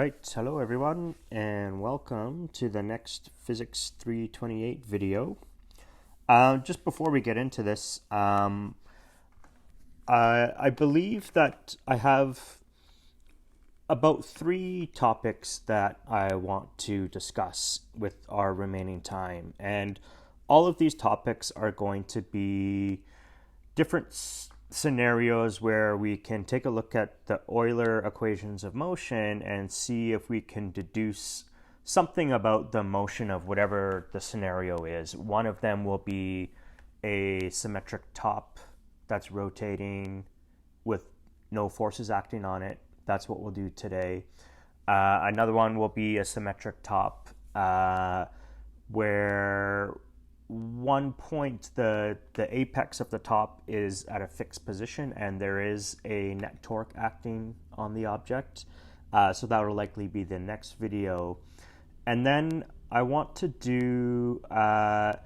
Alright, hello everyone, and welcome to the next Physics 328 video. Just before we get into this, I believe that I have about 3 topics that I want to discuss with our remaining time, and all of these topics are going to be different scenarios where we can take a look at the Euler equations of motion and see if we can deduce something about the motion of whatever the scenario is. One of them will be a symmetric top that's rotating with no forces acting on it. That's what we'll do today. Another one will be a symmetric top where one point the apex of the top is at a fixed position and there is a net torque acting on the object. So that will likely be the next video. And then I want to do a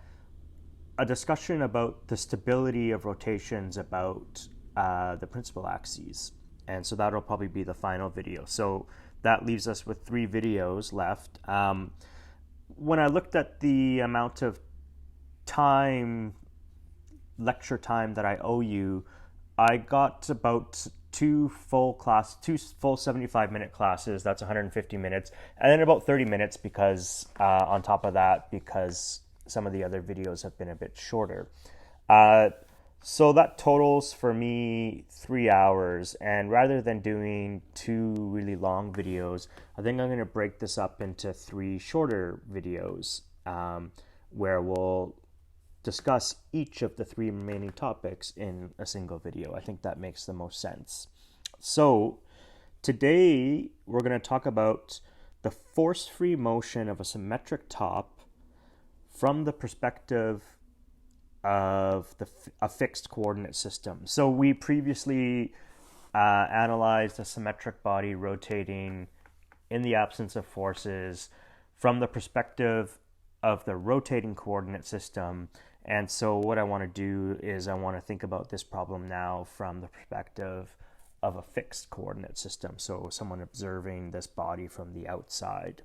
discussion about the stability of rotations about the principal axes. And so that'll probably be the final video. So that leaves us with 3 videos left. When I looked at the amount of lecture time that I owe you, I got about 2 full 75-minute classes. That's 150 minutes, and then about 30 minutes because on top of that, because some of the other videos have been a bit shorter. So that totals for me 3 hours, and rather than doing 2 really long videos, I think I'm going to break this up into 3 shorter videos where we'll discuss each of the 3 remaining topics in a single video. I think that makes the most sense. So today we're going to talk about the force-free motion of a symmetric top from the perspective of a fixed coordinate system. So we previously analyzed a symmetric body rotating in the absence of forces from the perspective of the rotating coordinate system. And so what I want to do is I want to think about this problem now from the perspective of a fixed coordinate system. So someone observing this body from the outside.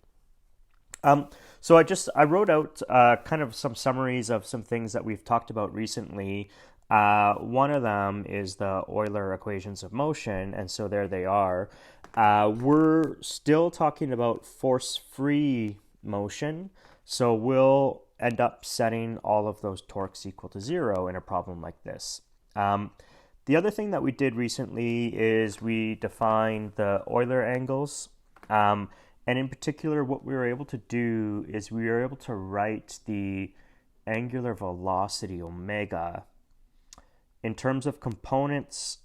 So I wrote out kind of some summaries of some things that we've talked about recently. One of them is the Euler equations of motion, and so there they are. We're still talking about force-free motion, so we'll end up setting all of those torques equal to 0 in a problem like this. The other thing that we did recently is we defined the Euler angles. And in particular, what we were able to do is we were able to write the angular velocity omega in terms of components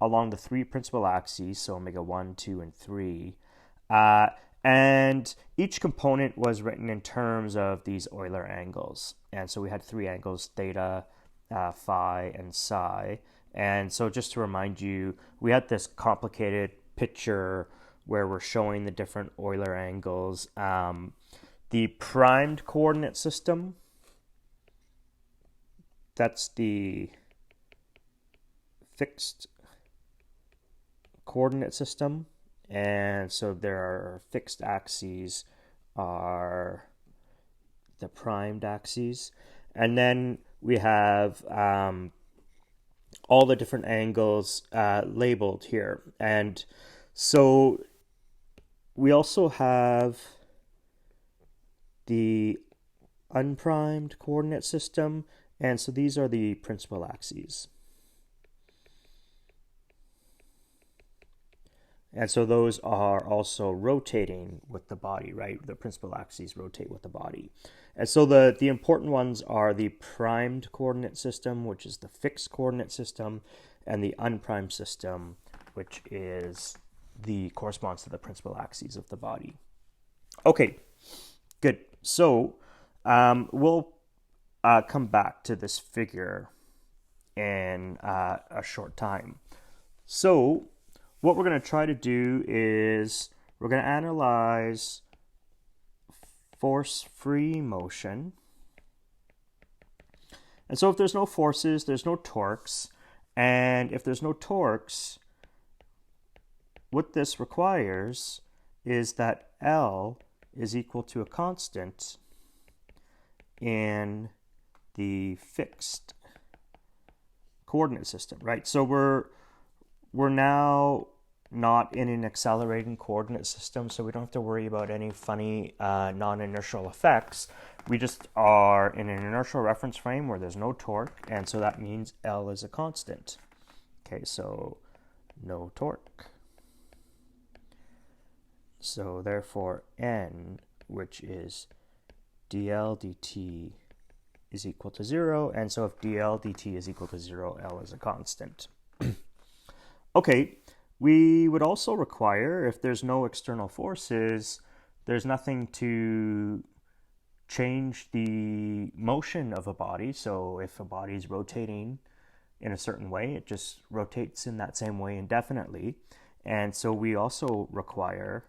along the 3 principal axes, so omega 1, 2, and 3. And each component was written in terms of these Euler angles. And so we had 3 angles, theta, phi, and psi. And so just to remind you, we had this complicated picture where we're showing the different Euler angles. The primed coordinate system, that's the fixed coordinate system. And so there are fixed axes are the primed axes. And then we have all the different angles labeled here. And so we also have the unprimed coordinate system. And so these are the principal axes. And so those are also rotating with the body, right? The principal axes rotate with the body. And so the important ones are the primed coordinate system, which is the fixed coordinate system, and the unprimed system, which corresponds to the principal axes of the body. Okay, good. So we'll come back to this figure in a short time. So what we're going to try to do is we're going to analyze force-free motion. And so if there's no forces, there's no torques. And if there's no torques, what this requires is that L is equal to a constant in the fixed coordinate system, right? So we're now not in an accelerating coordinate system, so we don't have to worry about any funny non-inertial effects. We just are in an inertial reference frame where there's no torque, and so that means L is a constant. Okay, so no torque. So therefore N, which is dl dt, is equal to 0, and so if dl dt is equal to 0, L is a constant. Okay, we would also require, if there's no external forces, there's nothing to change the motion of a body. So if a body is rotating in a certain way, it just rotates in that same way indefinitely. And so we also require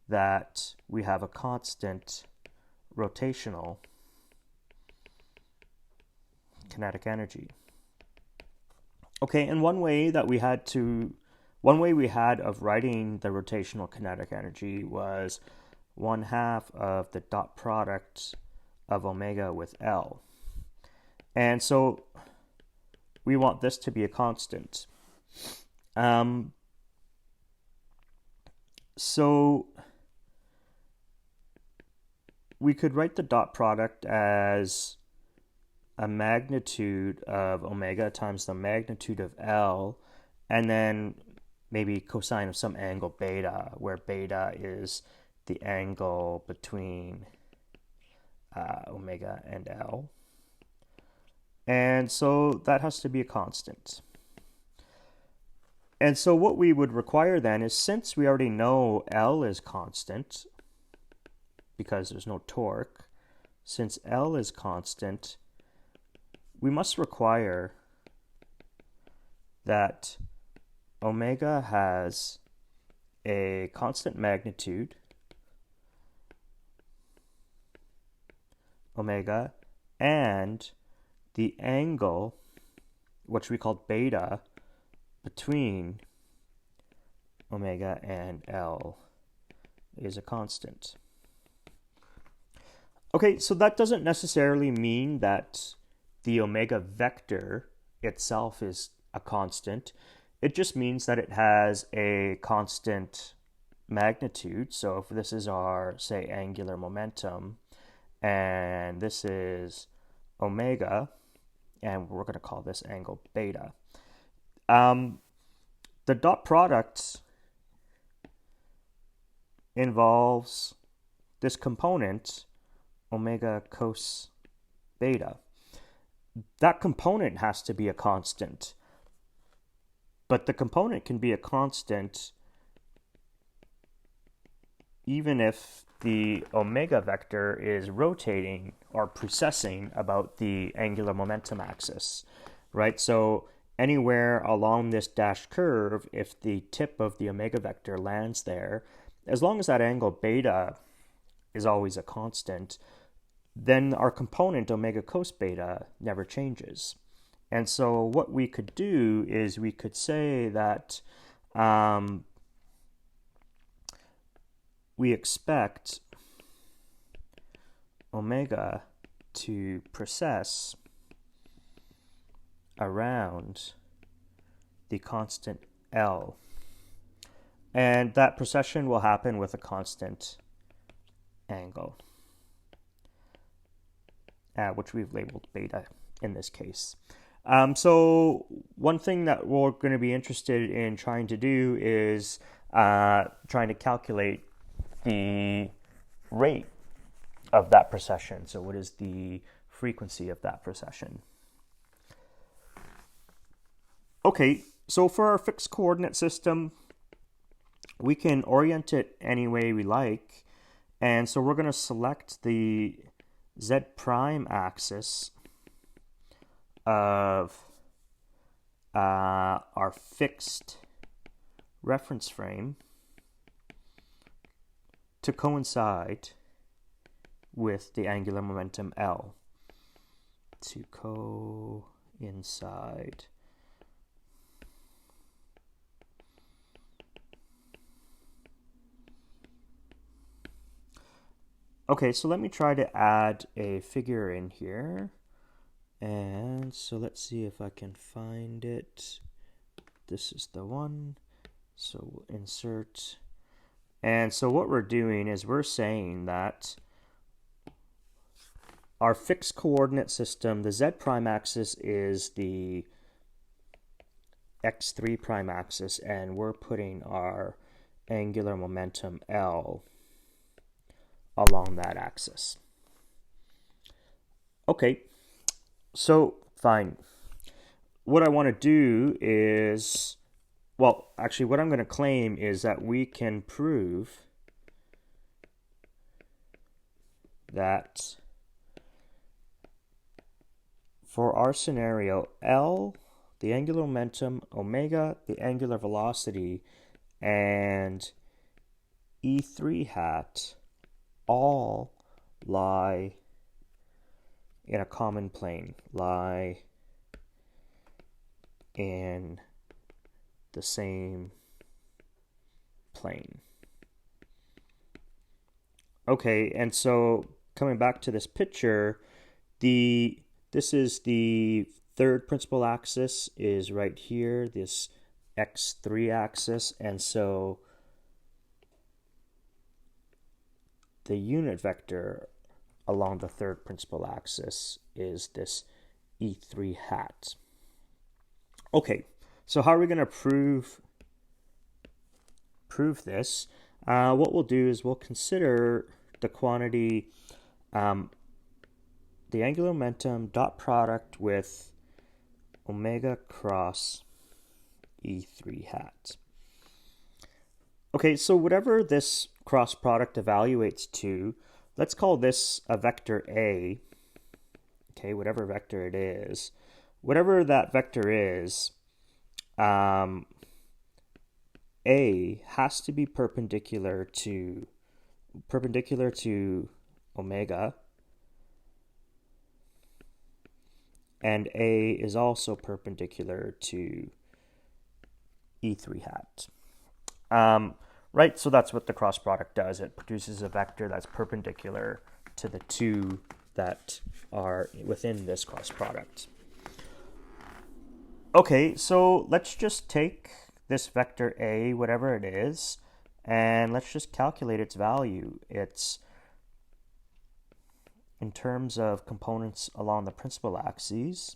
that we have a constant rotational kinetic energy. Okay, and one way we had of writing the rotational kinetic energy was 1/2 of the dot product of omega with L. And so we want this to be a constant. So we could write the dot product as a magnitude of omega times the magnitude of L, and then maybe cosine of some angle beta, where beta is the angle between omega and L. And so that has to be a constant. And so what we would require then is, since we already know L is constant, because there's no torque, since L is constant, we must require that omega has a constant magnitude, omega, and the angle, which we call beta, between omega and L is a constant. Okay, so that doesn't necessarily mean that the omega vector itself is a constant. It just means that it has a constant magnitude. So if this is our, say, angular momentum, and this is omega, and we're going to call this angle beta. The dot product involves this component, omega cos beta. That component has to be a constant, but the component can be a constant even if the omega vector is rotating or precessing about the angular momentum axis, right? So anywhere along this dashed curve, if the tip of the omega vector lands there, as long as that angle beta is always a constant, then our component omega cos beta never changes. And so what we could do is we could say that we expect omega to precess around the constant L. And that precession will happen with a constant angle, which we've labeled beta in this case. So one thing that we're going to be interested in trying to do is trying to calculate the rate of that precession. So what is the frequency of that precession? Okay, so for our fixed coordinate system, we can orient it any way we like. And so we're going to select the Z prime axis of our fixed reference frame to coincide with the angular momentum L. To coincide. Okay, so let me try to add a figure in here. And so let's see if I can find it. This is the one. So we'll insert. And so what we're doing is we're saying that our fixed coordinate system, the z prime axis is the x3 prime axis, and we're putting our angular momentum L along that axis. Okay, so fine. What I want to do is, well, actually what I'm going to claim is that we can prove that for our scenario, L, the angular momentum, omega, the angular velocity, and E3 hat all lie in a common plane, lie in the same plane. Okay, and so coming back to this picture, this is the third principal axis is right here, this x3 axis, and so the unit vector along the third principal axis is this E3 hat. Okay, so how are we going to prove this? What we'll do is we'll consider the quantity, the angular momentum dot product with omega cross E3 hat. Okay, so whatever this cross product evaluates to, let's call this a vector A. Okay, whatever vector it is. Whatever that vector is, A has to be perpendicular to omega, and A is also perpendicular to E3 hat. Right, so that's what the cross product does. It produces a vector that's perpendicular to the two that are within this cross product. Okay, so let's just take this vector A, whatever it is, and let's just calculate its value. It's in terms of components along the principal axes.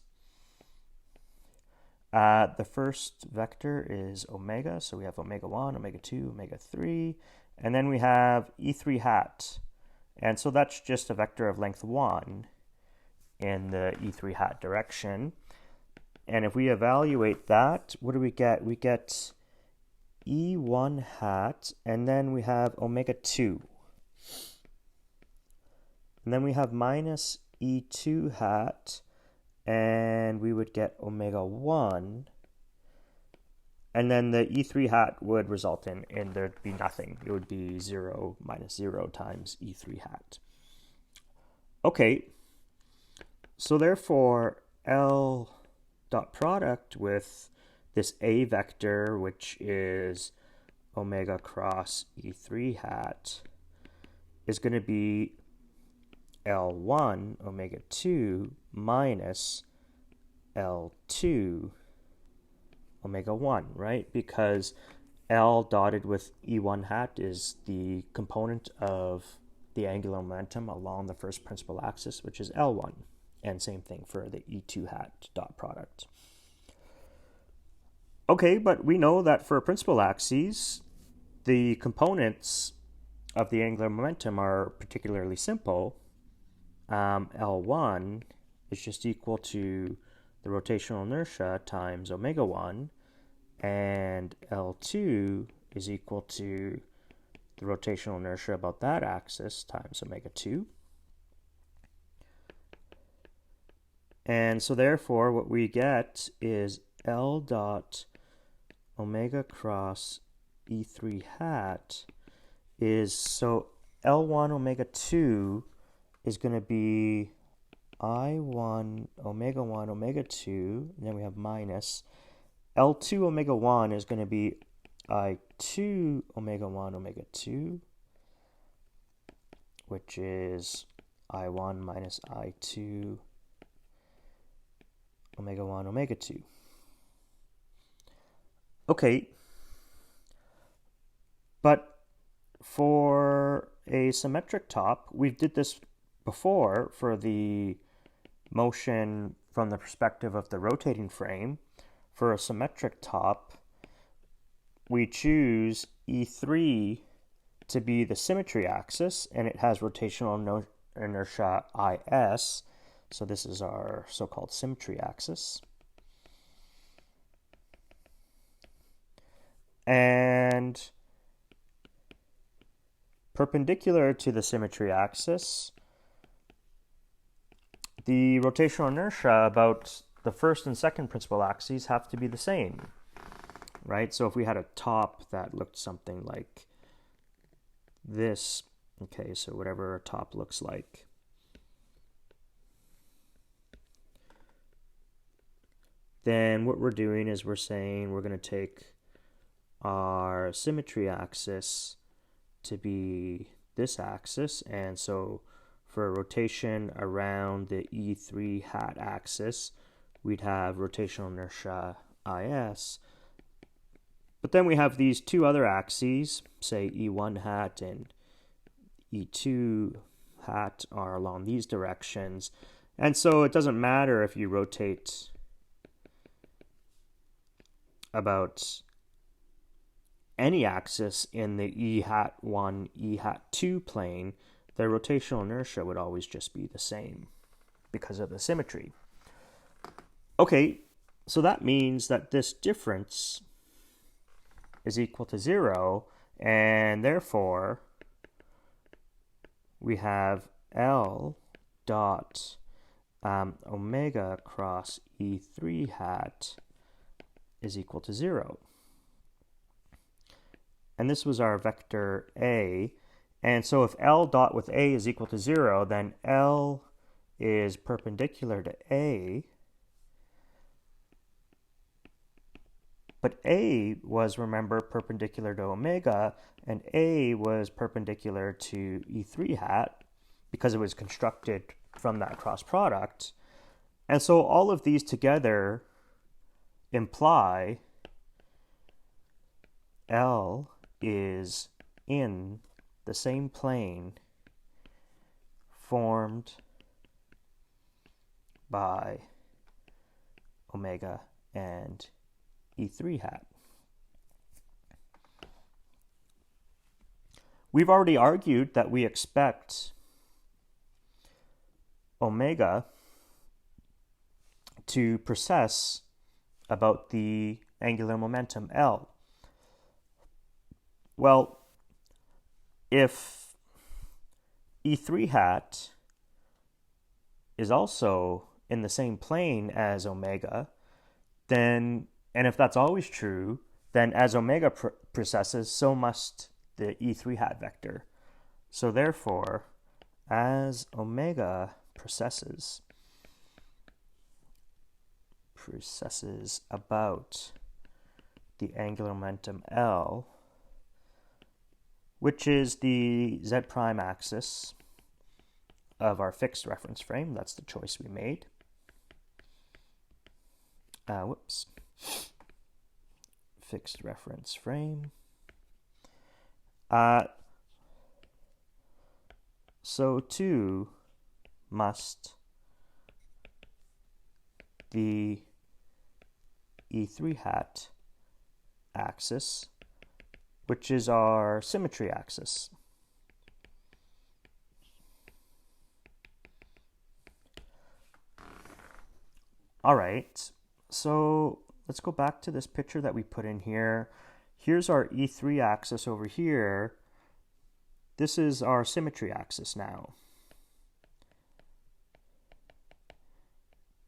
The first vector is omega, so we have omega 1, omega 2, omega 3, and then we have E3 hat. And so that's just a vector of length 1 in the E3 hat direction. And if we evaluate that, what do we get? We get E1 hat, and then we have omega 2. And then we have minus E2 hat, and we would get omega 1. And then the E3 hat would result in there'd be nothing. It would be 0 minus 0 times E3 hat. Okay, so therefore L dot product with this A vector, which is omega cross E3 hat, is going to be L1 omega 2 minus L2 omega 1, right? Because L dotted with E1 hat is the component of the angular momentum along the first principal axis, which is L1. And same thing for the E2 hat dot product. Okay, but we know that for principal axes, the components of the angular momentum are particularly simple. L1 is just equal to the rotational inertia times omega 1, and L2 is equal to the rotational inertia about that axis times omega 2. And so therefore what we get is L dot omega cross E3 hat is, so L1 omega 2 is going to be I1 omega 2, and then we have minus. L2 omega 1 is going to be I2 omega 1 omega 2. which is I1 minus I2 omega 1 omega 2. Okay, but for a symmetric top, we did this before for the motion from the perspective of the rotating frame. For a symmetric top, we choose E3 to be the symmetry axis, and it has rotational inertia IS. So this is our so-called symmetry axis. And perpendicular to the symmetry axis, the rotational inertia about the first and second principal axes have to be the same, right? So if we had a top that looked something like this, okay, so whatever a top looks like, then what we're doing is we're saying we're going to take our symmetry axis to be this axis, and so for a rotation around the E3 hat axis, we'd have rotational inertia IS. But then we have these two other axes, say E1 hat and E2 hat are along these directions, and so it doesn't matter if you rotate about any axis in the E hat 1, E hat 2 plane, the rotational inertia would always just be the same because of the symmetry. Okay, so that means that this difference is equal to 0, and therefore we have L dot omega cross E3 hat is equal to 0. And this was our vector A. And so if L dot with A is equal to 0, then L is perpendicular to A. But A was, remember, perpendicular to omega, and A was perpendicular to E3 hat because it was constructed from that cross product. And so all of these together imply L is in the same plane formed by omega and E3 hat. We've already argued that we expect omega to precess about the angular momentum L. Well, if E3 hat is also in the same plane as omega, then, and if that's always true, then as omega precesses, so must the E3 hat vector. So therefore, as omega precesses about the angular momentum L, which is the z prime axis of our fixed reference frame. That's the choice we made. Fixed reference frame. So too must the E3 hat axis, which is our symmetry axis. All right, so let's go back to this picture that we put in here. Here's our E3 axis over here. This is our symmetry axis now.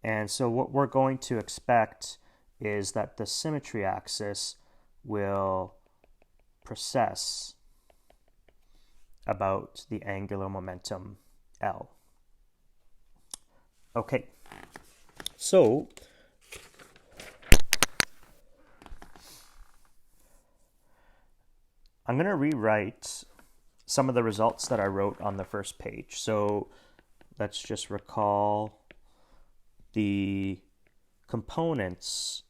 And so what we're going to expect is that the symmetry axis will precess about the angular momentum L. Okay, so I'm going to rewrite some of the results that I wrote on the first page. So let's just recall the components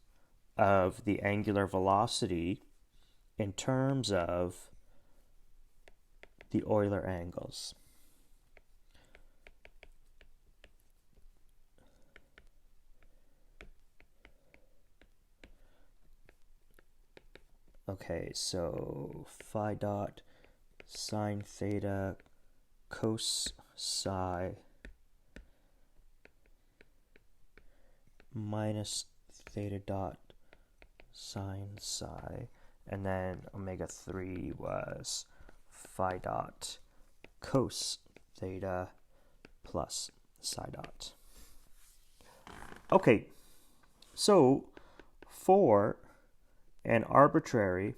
of the angular velocity in terms of the Euler angles. Okay, so phi dot sine theta cos psi minus theta dot sine psi, and then omega 3 was phi dot cos theta plus psi dot. Okay, so for an arbitrary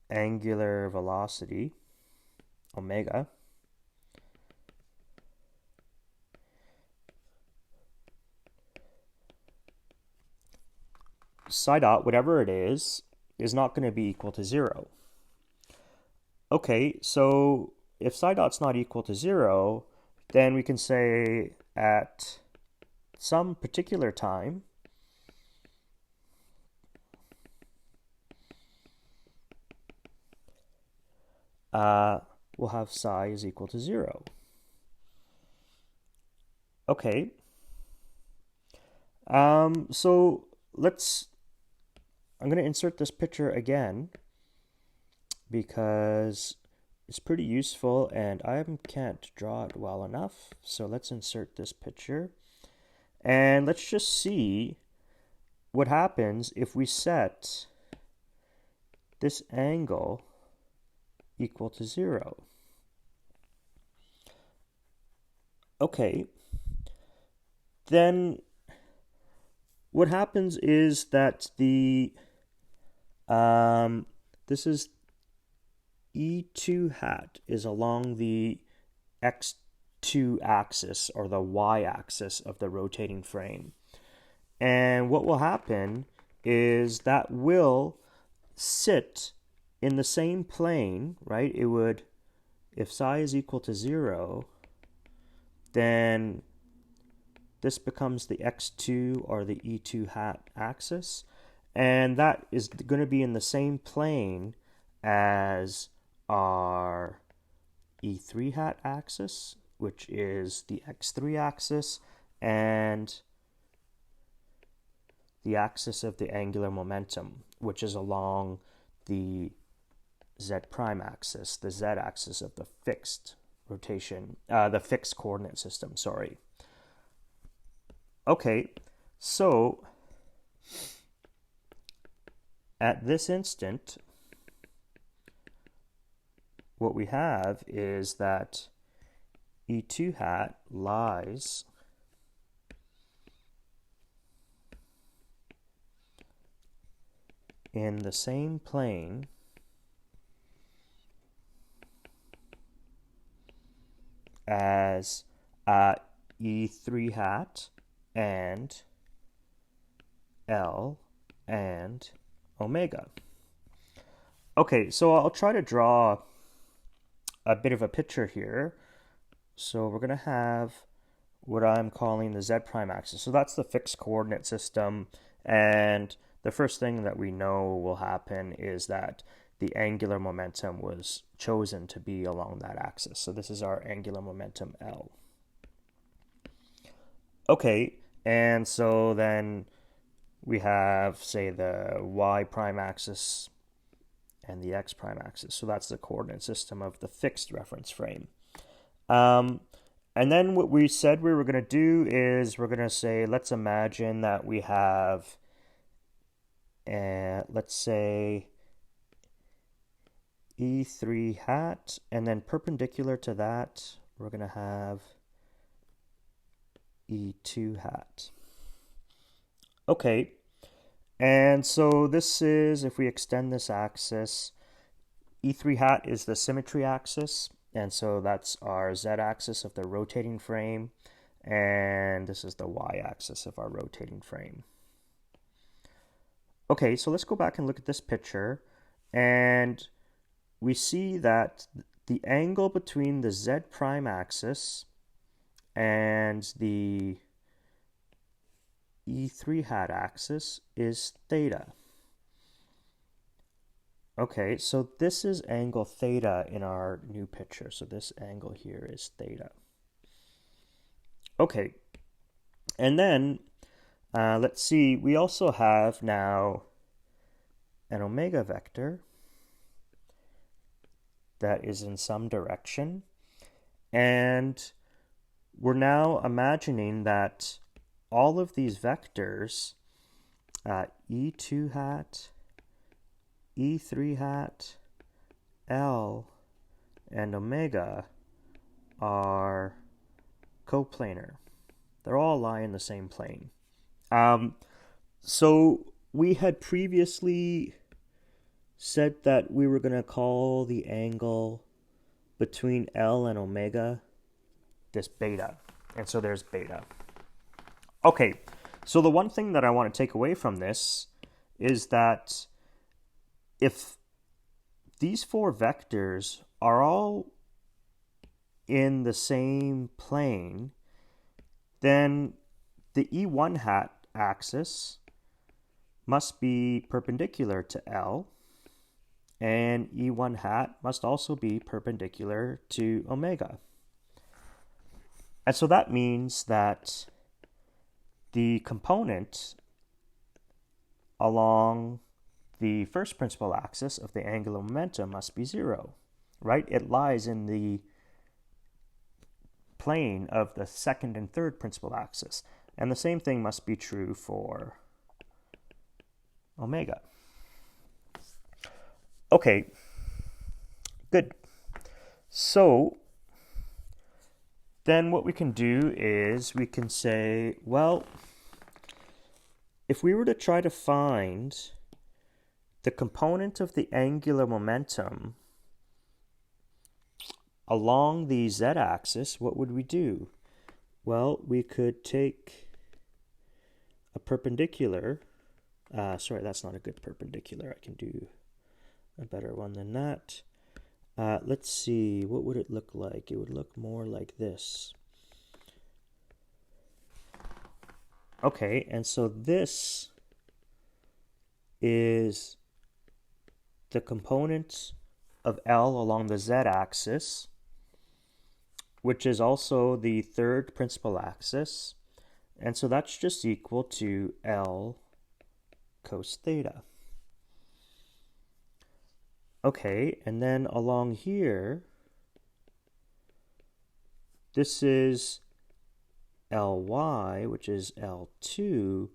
angular velocity, omega, psi dot, whatever it is not going to be equal to 0. Okay, so if psi dot's not equal to 0, then we can say at some particular time, we'll have psi is equal to 0. Okay. So I'm going to insert this picture again because it's pretty useful and I can't draw it well enough. So let's insert this picture. And let's just see what happens if we set this angle equal to 0. Okay, then what happens is that this is E2 hat is along the x2 axis or the y-axis of the rotating frame. And what will happen is that will sit in the same plane, right? It would, if psi is equal to 0, then this becomes the x2 or the E2 hat axis. And that is going to be in the same plane as our E3 hat axis, which is the x3 axis, and the axis of the angular momentum, which is along the z prime axis, the z axis of the fixed rotation, the fixed coordinate system, sorry. Okay, so at this instant, what we have is that E2 hat lies in the same plane as E3 hat and L and omega. Okay, so I'll try to draw a bit of a picture here. So we're going to have what I'm calling the z prime axis. So that's the fixed coordinate system, and the first thing that we know will happen is that the angular momentum was chosen to be along that axis. So this is our angular momentum L. Okay, and so then we have, say, the y prime axis and the x prime axis. So that's the coordinate system of the fixed reference frame. And then what we said we were going to do is we're going to say, let's imagine that we have, let's say, E3 hat, and then perpendicular to that, we're going to have E2 hat. Okay, and so this is, if we extend this axis, E3 hat is the symmetry axis, and so that's our z-axis of the rotating frame, and this is the y-axis of our rotating frame. Okay, so let's go back and look at this picture, and we see that the angle between the z prime axis and the E3 hat axis is theta. Okay, so this is angle theta in our new picture. So this angle here is theta. Okay, and then let's see, we also have now an omega vector that is in some direction. And we're now imagining that all of these vectors, E2 hat, E3 hat, L, and omega are coplanar. They're all lie in the same plane. So we had previously said that we were going to call the angle between L and omega this beta. And so there's beta. Okay, so the one thing that I want to take away from this is that if these four vectors are all in the same plane, then the E1 hat axis must be perpendicular to L, and E1 hat must also be perpendicular to omega. And so that means that the component along the first principal axis of the angular momentum must be 0, right? It lies in the plane of the second and third principal axis. And the same thing must be true for omega. Okay, good. So then what we can do is we can say, well, if we were to try to find the component of the angular momentum along the z-axis, what would we do? Well, we could take a perpendicular. Sorry, that's not a good perpendicular. I can do a better one than that. Let's see, what would it look like? It would look more like this. Okay, and so this is the component of L along the z-axis, which is also the third principal axis. And so that's just equal to L cos theta. Okay, and then along here, this is Ly, which is L2,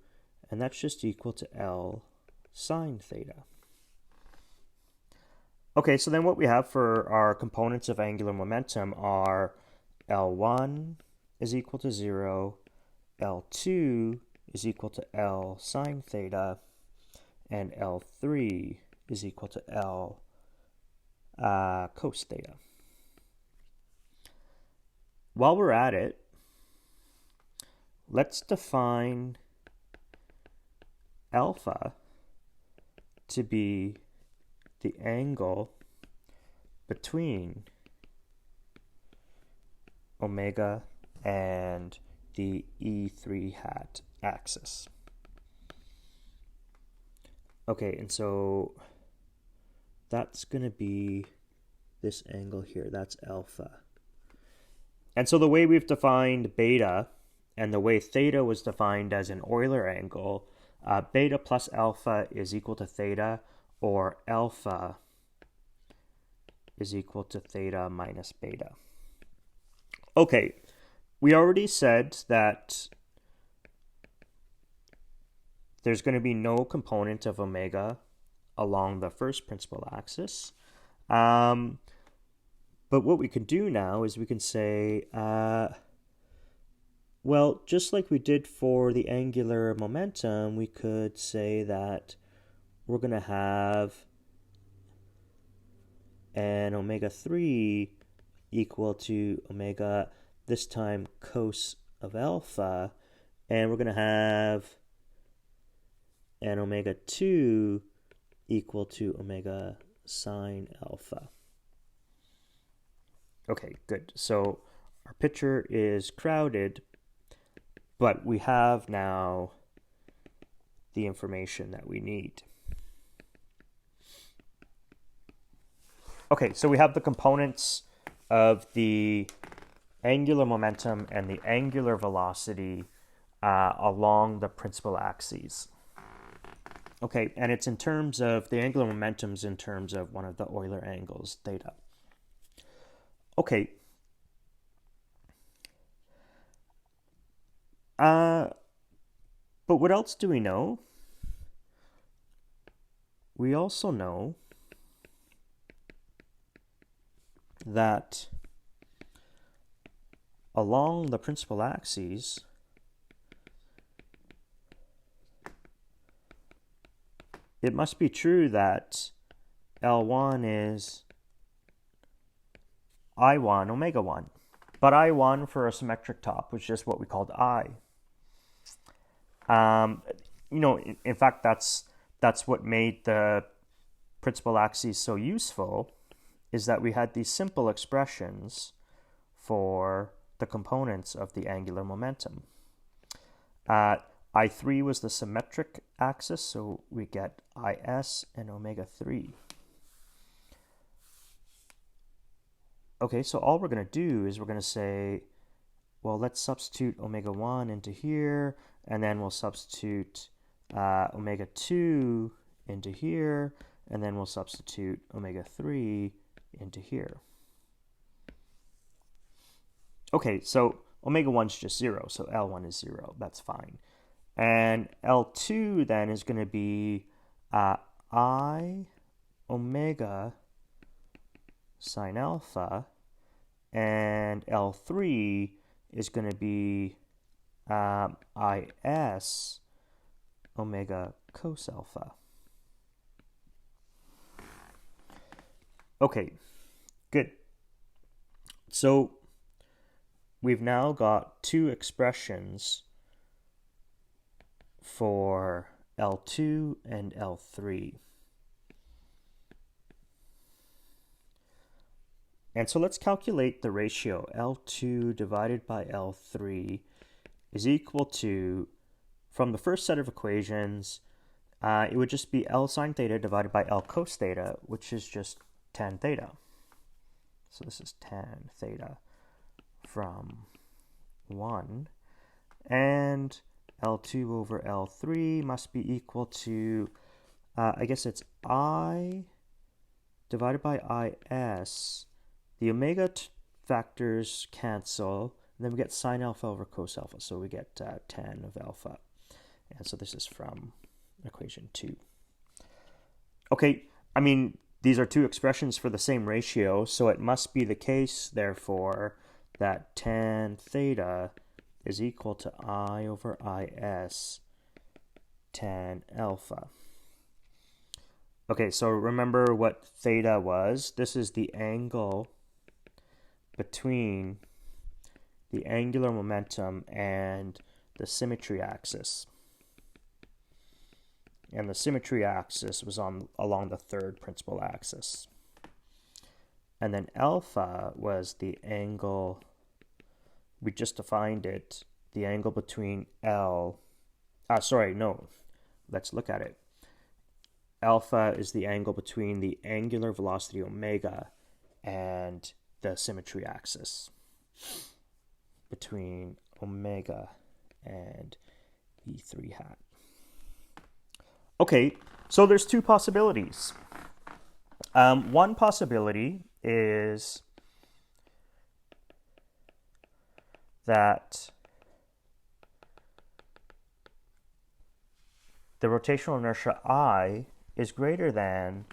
and that's just equal to L sine theta. Okay, so then what we have for our components of angular momentum are L1 is equal to 0, L2 is equal to L sine theta, and L3 is equal to L cos theta. While we're at it, let's define alpha to be the angle between omega and the E3 hat axis. Okay, and so that's going to be this angle here. That's alpha. And so the way we've defined beta and the way theta was defined as an Euler angle, beta plus alpha is equal to theta, or alpha is equal to theta minus beta. Okay, we already said that there's going to be no component of omega along the first principal axis. But what we can do now is we can say, well, just like we did for the angular momentum, we could say that we're going to have an omega 3 equal to omega, this time cos of alpha, and we're going to have and omega 2 equal to omega sine alpha. Okay, good. So our picture is crowded, but we have now the information that we need. Okay, so we have the components of the angular momentum and the angular velocity along the principal axes. Okay, and it's in terms of the angular momentum's in terms of one of the Euler angles, theta. Okay. But what else do we know? We also know that along the principal axes, it must be true that L1 is I1 omega 1. But I1 for a symmetric top was just what we called I. In fact, that's what made the principal axes so useful, is that we had these simple expressions for the components of the angular momentum. I3 was the symmetric axis, so we get IS and omega 3. Okay, so all we're going to do is we're going to say, well, let's substitute omega 1 into here, and then we'll substitute omega 2 into here, and then we'll substitute omega 3 into here. Okay, so omega 1 is just 0, so L1 is 0. That's fine. And L2 then is going to be I omega sine alpha, and L3 is going to be IS omega cos alpha. Okay, good. So we've now got two expressions for L2 and L3. And so let's calculate the ratio. L2 divided by L3 is equal to, from the first set of equations, it would just be L sine theta divided by L cos theta, which is just tan theta. So this is tan theta from 1. And L2 over L3 must be equal to, I guess it's I divided by IS. The omega factors cancel, and then we get sine alpha over cos alpha, so we get tan of alpha. And so this is from equation 2. Okay, I mean, these are two expressions for the same ratio, so it must be the case, therefore, that tan theta is equal to I over IS tan alpha. Okay, so remember what theta was. This is the angle between the angular momentum and the symmetry axis. And the symmetry axis was along the third principal axis. And then alpha was the angle, we just defined it, the angle between let's look at it. Alpha is the angle between the angular velocity omega and the symmetry axis, between omega and E3 hat. Okay, so there's two possibilities. One possibility is that the rotational inertia I is greater than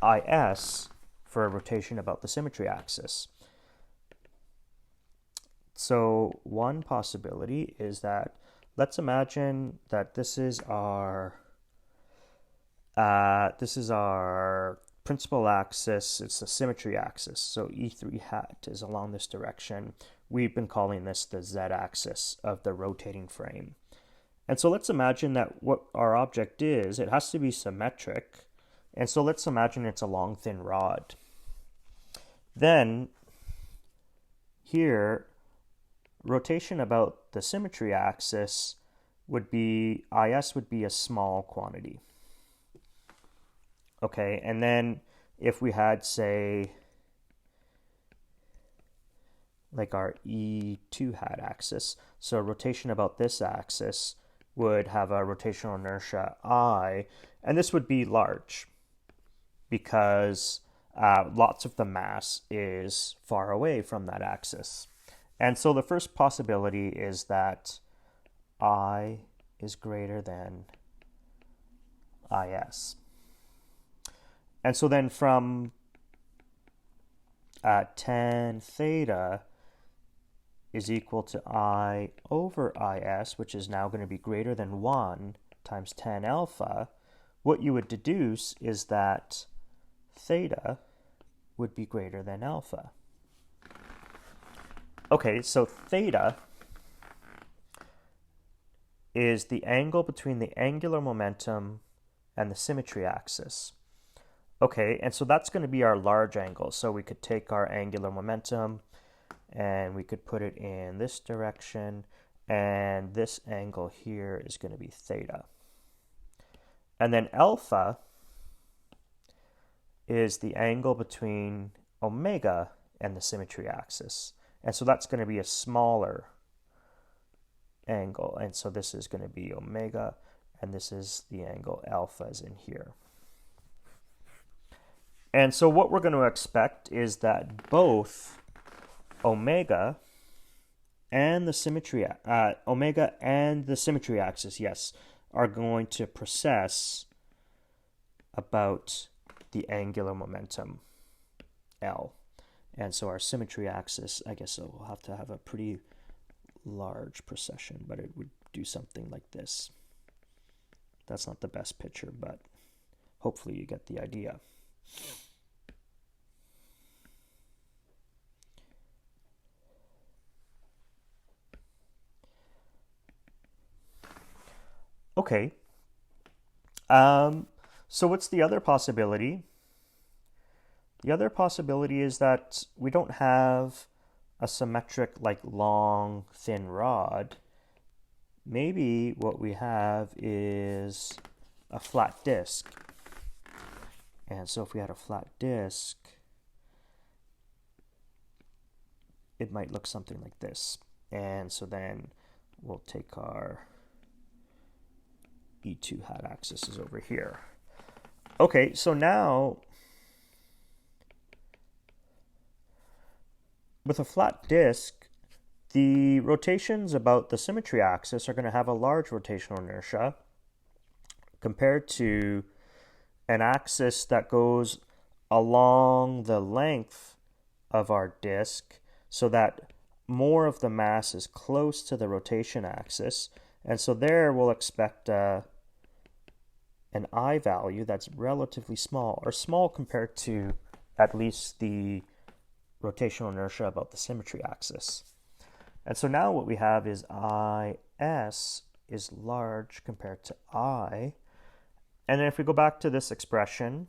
IS for a rotation about the symmetry axis. So one possibility is that, let's imagine that this is our principal axis. It's the symmetry axis. So E3 hat is along this direction. We've been calling this the Z-axis of the rotating frame. And so let's imagine that what our object is, it has to be symmetric. And so let's imagine it's a long, thin rod. Then here, rotation about the symmetry axis would be, IS would be a small quantity. Okay, and then if we had, say, like our E2 hat axis, so rotation about this axis would have a rotational inertia I, and this would be large because lots of the mass is far away from that axis. And so the first possibility is that I is greater than IS. And so then from tan theta is equal to I over IS, which is now going to be greater than 1 times tan alpha, what you would deduce is that theta would be greater than alpha. Okay, so theta is the angle between the angular momentum and the symmetry axis. Okay, and so that's going to be our large angle. So we could take our angular momentum and we could put it in this direction, and this angle here is going to be theta. And then alpha is the angle between omega and the symmetry axis. And so that's going to be a smaller angle. And so this is going to be omega, and this is the angle alpha is in here. And so what we're going to expect is that both omega and the symmetry axis, yes, are going to precess about the angular momentum L. And so our symmetry axis, I guess we'll have to have a pretty large precession, but it would do something like this. That's not the best picture, but hopefully you get the idea. Okay. So what's the other possibility? The other possibility is that we don't have a symmetric, like long, thin rod. Maybe what we have is a flat disk. And so if we had a flat disk, it might look something like this. And so then we'll take our E2 hat axis is over here. Okay, so now with a flat disk, the rotations about the symmetry axis are going to have a large rotational inertia compared to an axis that goes along the length of our disk so that more of the mass is close to the rotation axis. And so there we'll expect an I value that's relatively small, or small compared to at least the rotational inertia about the symmetry axis. And so now what we have is IS is large compared to I. And then if we go back to this expression,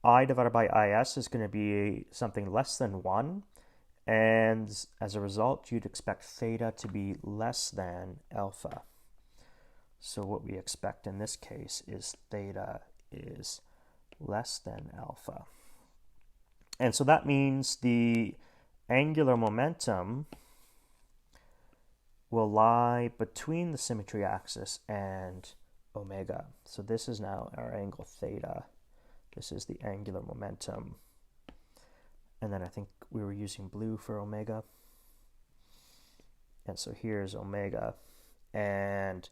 I divided by IS is going to be something less than 1. And as a result, you'd expect theta to be less than alpha. So what we expect in this case is theta is less than alpha. And so that means the angular momentum will lie between the symmetry axis and omega. So this is now our angle theta. This is the angular momentum. And then I think we were using blue for omega. And so here's omega. And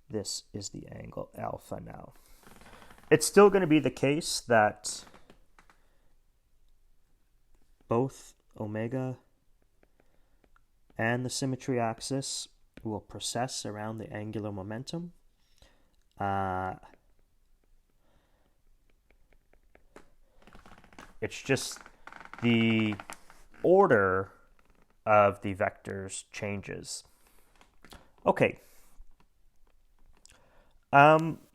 this is the angle alpha now. It's still going to be the case that both omega and the symmetry axis will precess around the angular momentum. It's just the order of the vectors changes. Okay,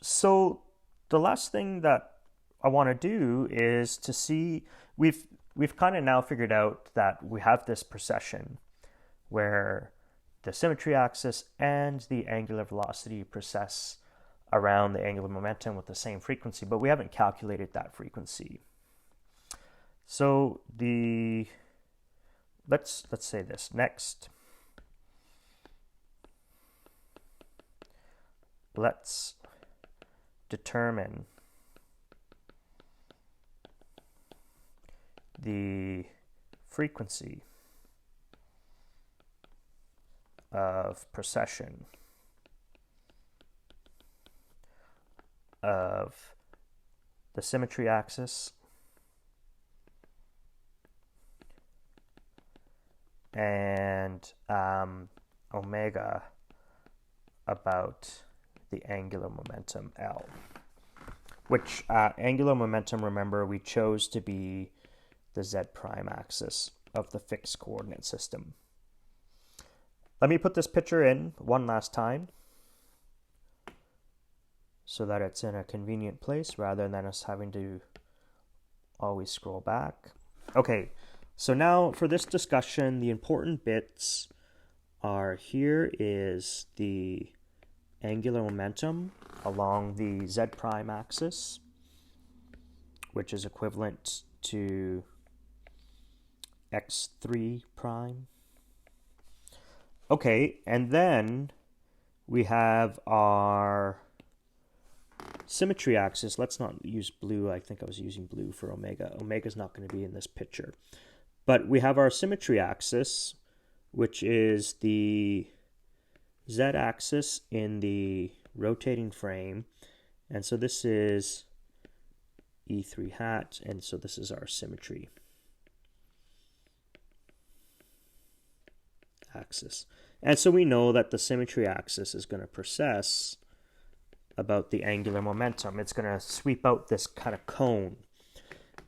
So the last thing that I want to do is to see we've kind of now figured out that we have this precession where the symmetry axis and the angular velocity precess around the angular momentum with the same frequency, but we haven't calculated that frequency. So let's say this next. Let's determine the frequency of precession of the symmetry axis and omega about the angular momentum L, which angular momentum, remember, we chose to be the z prime axis of the fixed coordinate system. Let me put this picture in one last time so that it's in a convenient place rather than us having to always scroll back. Okay, so now for this discussion, the important bits are here is the angular momentum along the z prime axis, which is equivalent to x3 prime. Okay, and then we have our symmetry axis. Let's not use blue. I think I was using blue for omega. Omega is not going to be in this picture. But we have our symmetry axis, which is the z-axis in the rotating frame. And so this is E3 hat, and so this is our symmetry axis. And so we know that the symmetry axis is going to precess about the angular momentum. It's going to sweep out this kind of cone.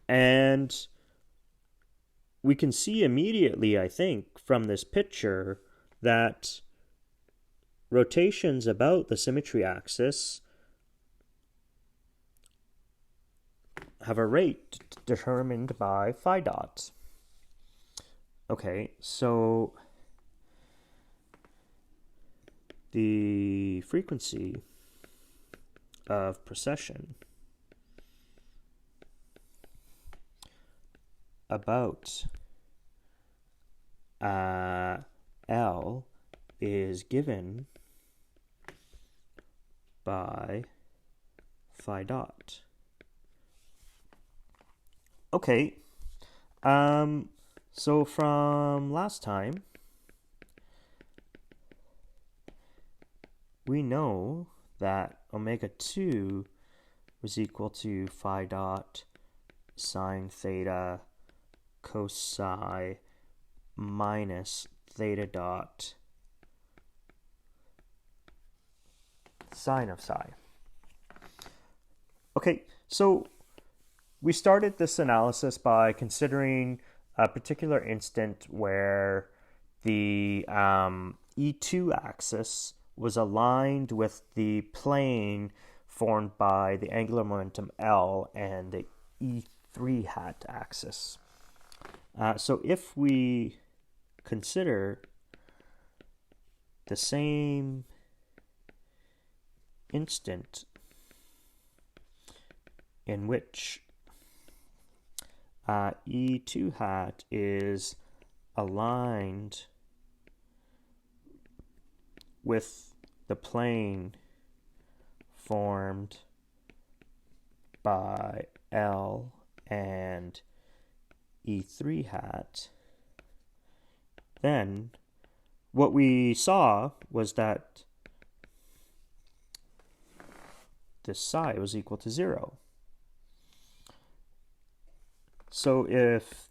And we can see immediately, I think, from this picture that rotations about the symmetry axis have a rate determined by phi dot. Okay, so the frequency of precession about L is given by phi dot. Okay, so from last time, we know that omega 2 was equal to phi dot sine theta cos psi minus theta dot sine of psi. Okay, so we started this analysis by considering a particular instant where the E2 axis was aligned with the plane formed by the angular momentum L and the E3 hat axis. So if we consider the same instant in which E2 hat is aligned with the plane formed by L and E3 hat, then what we saw was that this psi was equal to 0. So if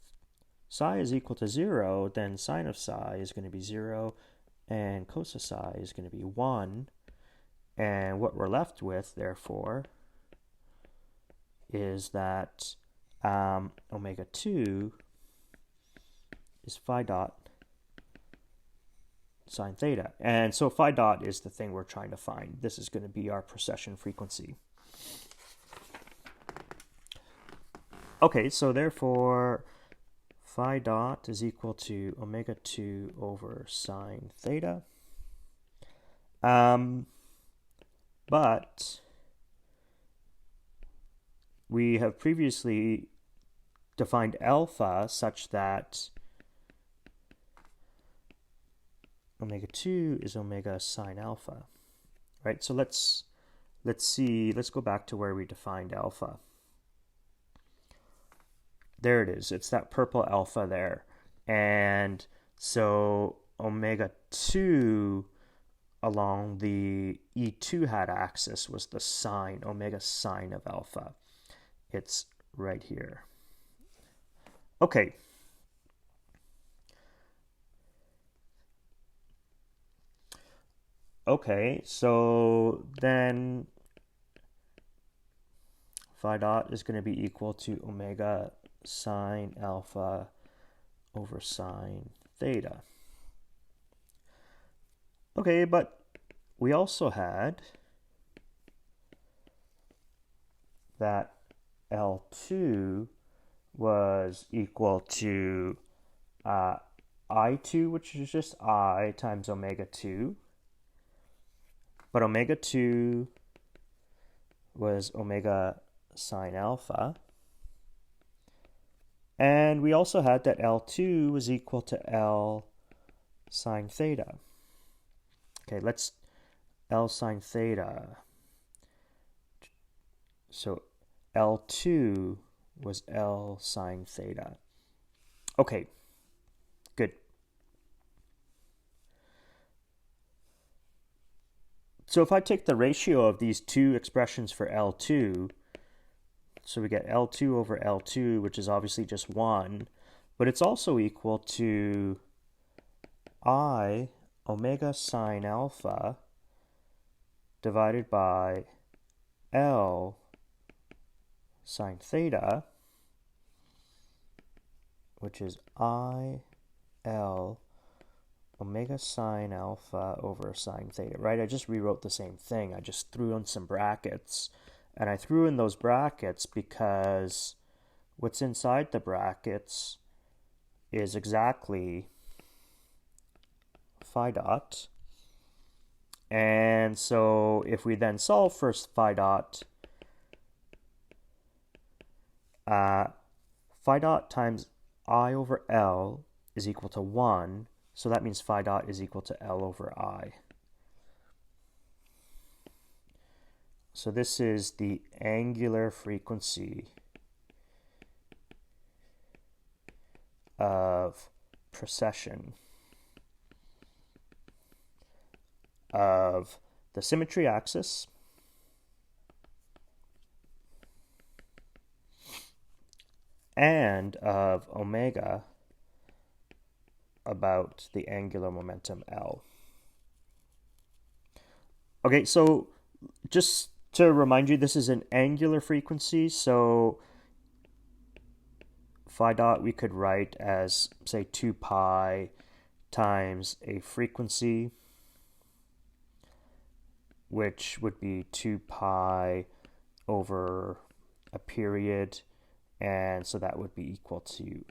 psi is equal to 0, then sine of psi is going to be 0 and cos of psi is going to be 1. And what we're left with, therefore, is that omega 2 is phi dot sine theta. And so phi dot is the thing we're trying to find. This is going to be our precession frequency. Okay, so therefore phi dot is equal to omega 2 over sine theta. But we have previously defined alpha such that omega 2 is omega sine alpha, right? So let's go back to where we defined alpha. There it is. It's that purple alpha there. And so omega 2 along the E2 hat axis was the sine, omega sine of alpha. It's right here. Okay. Okay, so then phi dot is going to be equal to omega sine alpha over sine theta. Okay, but we also had that L2 was equal to I2, which is just I times omega 2. But omega 2 was omega sine alpha. And we also had that L2 was equal to L sine theta. Okay, let's L sine theta. So L2 was L sine theta. Okay, good. So if I take the ratio of these two expressions for L2, so we get L2 over L2, which is obviously just 1, but it's also equal to I omega sine alpha divided by L sine theta, which is I L omega sine alpha over sine theta, right? I just rewrote the same thing. I just threw in some brackets. And I threw in those brackets because what's inside the brackets is exactly phi dot. And so if we then solve for phi dot, phi dot times I over L is equal to 1. So that means phi dot is equal to L over I. So this is the angular frequency of precession of the symmetry axis and of omega about the angular momentum L. Okay, so just to remind you, this is an angular frequency, so phi dot we could write as, say, 2 pi times a frequency, which would be 2 pi over a period, and so that would be equal to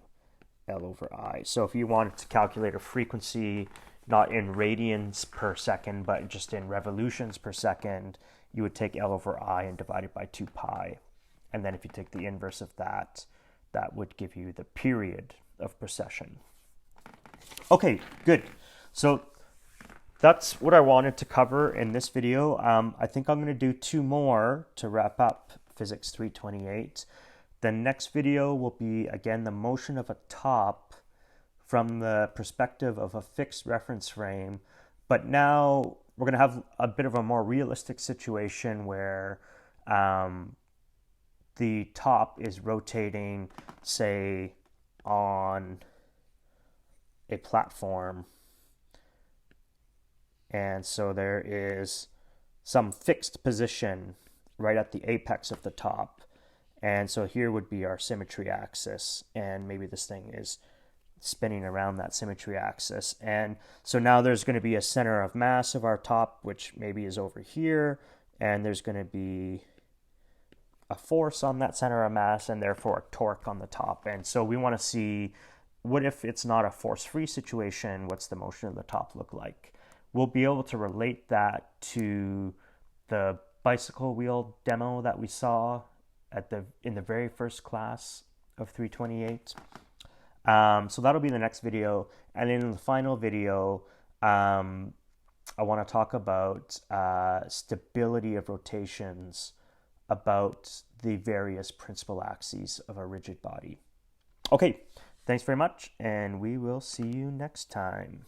L over I. So if you wanted to calculate a frequency not in radians per second, but just in revolutions per second, you would take L over I and divide it by 2 pi. And then if you take the inverse of that, that would give you the period of precession. Okay, good. So that's what I wanted to cover in this video. I think I'm going to do 2 more to wrap up Physics 328. The next video will be, again, the motion of a top from the perspective of a fixed reference frame. But now we're going to have a bit of a more realistic situation where the top is rotating, say, on a platform. And so there is some fixed position right at the apex of the top. And so here would be our symmetry axis. And maybe this thing is spinning around that symmetry axis. And so now there's going to be a center of mass of our top, which maybe is over here, and there's going to be a force on that center of mass and therefore a torque on the top. And so we want to see, what if it's not a force-free situation? What's the motion of the top look like? We'll be able to relate that to the bicycle wheel demo that we saw in the very first class of 328. So that'll be the next video. And in the final video, I want to talk about stability of rotations about the various principal axes of a rigid body. Okay, thanks very much, and we will see you next time.